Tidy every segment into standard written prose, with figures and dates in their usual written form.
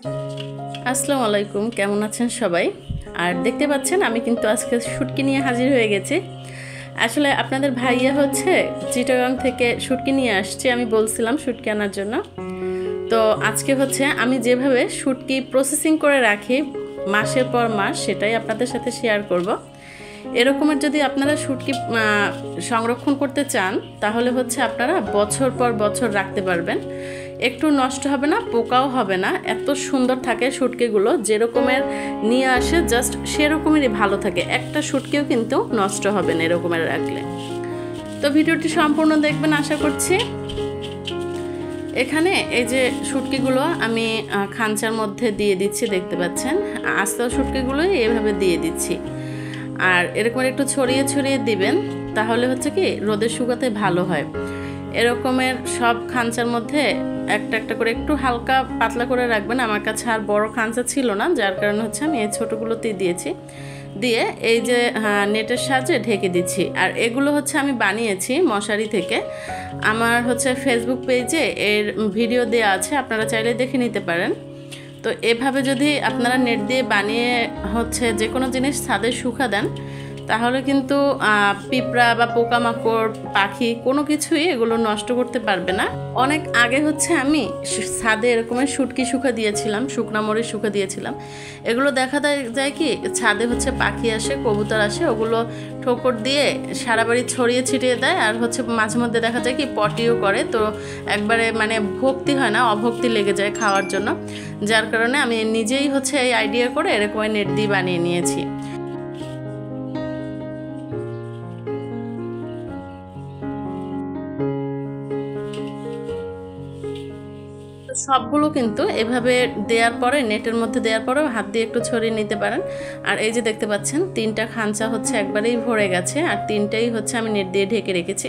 আসসালামু আলাইকুম, কেমন আছেন সবাই? আর দেখতে পাচ্ছেন আমি কিন্তু আজকে শুটকি নিয়ে হাজির হয়ে গেছি। আসলে আপনাদের ভাইয়া হচ্ছে চিটাগাং থেকে শুটকি নিয়ে আসছে, আমি বলছিলাম শুটকি আনার জন্য। তো আজকে হচ্ছে আমি যেভাবে শুটকি প্রসেসিং করে রাখি মাসের পর মাস, সেটাই আপনাদের সাথে শেয়ার করব। এরকমের যদি আপনারা শুটকি সংরক্ষণ করতে চান তাহলে হচ্ছে আপনারা বছর পর বছর রাখতে পারবেন, একটু নষ্ট হবে না, পোকাও হবে না। এত সুন্দর থাকে শুটকিগুলো, যেরকমের নিয়ে আসে জাস্ট সেরকমেরই ভালো থাকে, একটা শুটকিও কিন্তু নষ্ট হবে না এরকমের রাখলে। তো ভিডিওটি সম্পূর্ণ দেখবেন আশা করছি। এখানে এই যে শুটকিগুলো আমি খাঁচার মধ্যে দিয়ে দিচ্ছি, দেখতে পাচ্ছেন আস্ত শুটকিগুলোই এভাবে দিয়ে দিচ্ছি। আর এরকম একটু ছড়িয়ে ছড়িয়ে দিবেন, তাহলে হচ্ছে কি রোদে শুকাতে ভালো হয়। এরকমের সব খাঁচার মধ্যে একটা একটা করে একটু হালকা পাতলা করে রাখবেন। আমার কাছে আর বড় খাঁচা ছিল না, যার কারণে হচ্ছে আমি এই ছোটোগুলোতেই দিয়েছি। দিয়ে এই যে নেটের সাহায্যে ঢেকে দিচ্ছি। আর এগুলো হচ্ছে আমি বানিয়েছি মশারি থেকে। আমার হচ্ছে ফেসবুক পেজে এর ভিডিও দেওয়া আছে, আপনারা চাইলে দেখে নিতে পারেন। তো এভাবে যদি আপনারা নেট দিয়ে বানিয়ে হচ্ছে যে কোনো জিনিস ছাদে শুকা দেন, তাহলে কিন্তু পিঁপড়া বা পোকামাকড় পাখি কোনো কিছুই এগুলো নষ্ট করতে পারবে না। অনেক আগে হচ্ছে আমি ছাদে এরকমের শুটকি শুকা দিয়েছিলাম, শুকনা মরিচ শুকা দিয়েছিলাম। এগুলো দেখা যায় কি ছাদে হচ্ছে পাখি আসে, কবুতর আসে, ওগুলো ঠোকর দিয়ে সারা বাড়ি ছড়িয়ে ছিটিয়ে দেয়। আর হচ্ছে মাঝে মধ্যে দেখা যায় কি পটিও করে, তো একবারে মানে ভক্তি হয় না, অভক্তি লেগে যায় খাওয়ার জন্য। যার কারণে আমি নিজেই হচ্ছে এই আইডিয়া করে এরকম নেট দিয়ে বানিয়ে নিয়েছি। সবগুলো কিন্তু এভাবে দেওয়ার পরে নেটের মধ্যে দেওয়ার পরে হাত দিয়ে একটু ছড়িয়ে নিতে পারেন। আর এই যে দেখতে পাচ্ছেন তিনটা খাঁচা হচ্ছে একবারেই ভরে গেছে, আর তিনটাই হচ্ছে আমি নেট দিয়ে ঢেকে রেখেছি।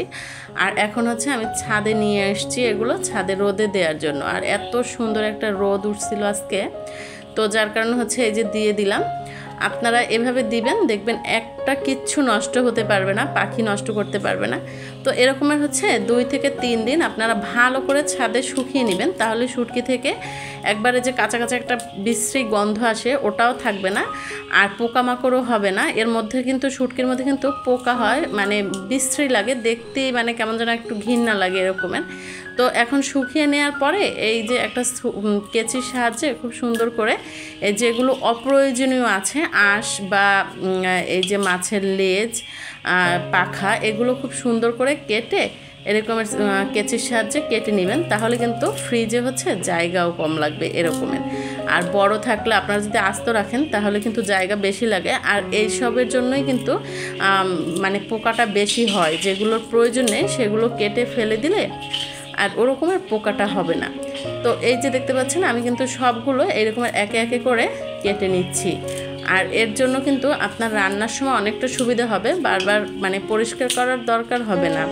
আর এখন হচ্ছে আমি ছাদে নিয়ে আসছি এগুলো ছাদে রোদে দেওয়ার জন্য। আর এত সুন্দর একটা রোদ উঠছিল আজকে, তো যার কারণে হচ্ছে এই যে দিয়ে দিলাম। আপনারা এভাবে দিবেন, দেখবেন একটা কিচ্ছু নষ্ট হতে পারবে না, পাখি নষ্ট করতে পারবে না। তো এরকমের হচ্ছে 2 থেকে 3 দিন আপনারা ভালো করে ছাদে শুকিয়ে নেবেন, তাহলে শুটকি থেকে একবারে যে কাঁচা কাঁচা একটা বিশ্রী গন্ধ আসে ওটাও থাকবে না, আর পোকামাকড়ও হবে না। এর মধ্যে কিন্তু শুটকির মধ্যে কিন্তু পোকা হয়, মানে বিশ্রী লাগে দেখতে, মানে কেমন যেন একটু ঘৃণা লাগে এরকমের। তো এখন শুকিয়ে নেওয়ার পরে এই যে একটা কেচির সাহায্যে খুব সুন্দর করে যেগুলো অপ্রয়োজনীয় আছে আঁশ বা এই যে মাছের লেজ পাখা, এগুলো খুব সুন্দর করে কেটে এরকমের কেচির সাহায্যে কেটে নেবেন, তাহলে কিন্তু ফ্রিজে হচ্ছে জায়গাও কম লাগবে এরকমের। আর বড় থাকলে আপনারা যদি আস্ত রাখেন তাহলে কিন্তু জায়গা বেশি লাগে। আর এইসবের জন্যই কিন্তু মানে পোকাটা বেশি হয়, যেগুলোর প্রয়োজন নেই সেগুলো কেটে ফেলে দিলে আর ওরকমের পোকাটা হবে না। তো এই যে দেখতে পাচ্ছেন আমি কিন্তু সবগুলো এরকমের একে একে করে কেটে নিচ্ছি। আর এর জন্য কিন্তু আপনার রান্নার সময় অনেকটা সুবিধা হবে, বারবার মানে পরিষ্কার করার দরকার হবে না।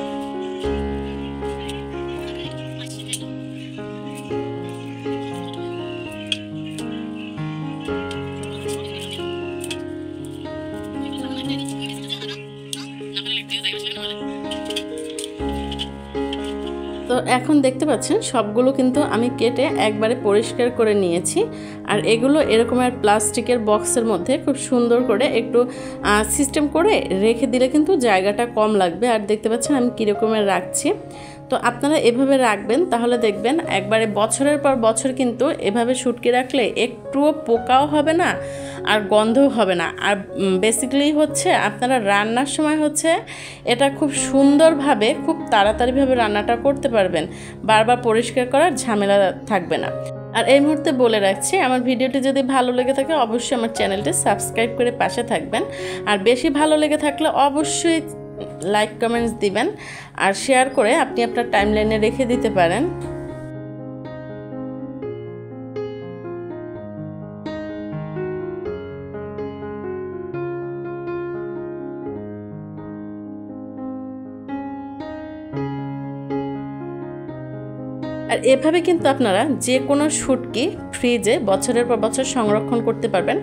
তো এখন দেখতে পাচ্ছেন সবগুলো কিন্তু আমি কেটে একবারে পরিষ্কার করে নিয়েছি। আর এগুলো এরকমের প্লাস্টিকের বক্সের মধ্যে খুব সুন্দর করে একটু সিস্টেম করে রেখে দিলে কিন্তু জায়গাটা কম লাগবে। আর দেখতে পাচ্ছেন আমি কীরকমের রাখছি, তো আপনারা এভাবে রাখবেন, তাহলে দেখবেন একবারে বছরের পর বছর কিন্তু এভাবে শুটকি রাখলে একটুও পোকাও হবে না আর গন্ধও হবে না। আর বেসিক্যালি হচ্ছে আপনারা রান্নার সময় হচ্ছে এটা খুব সুন্দরভাবে খুব তাড়াতাড়িভাবে রান্নাটা করতে পারবেন, বারবার পরিষ্কার করার ঝামেলা থাকবে না। আর এই মুহূর্তে বলে রাখছি, আমার ভিডিওটি যদি ভালো লেগে থাকে অবশ্যই আমার চ্যানেলটি সাবস্ক্রাইব করে পাশে থাকবেন। আর বেশি ভালো লেগে থাকলে অবশ্যই লাইক কমেন্টস দিবেন, আর শেয়ার করে আপনি আপনার টাইমলাইনে রেখে দিতে পারেন। আর এভাবে কিন্তু আপনারা যে কোনো শুটকি ফ্রিজে বছরের পর বছর সংরক্ষণ করতে পারবেন।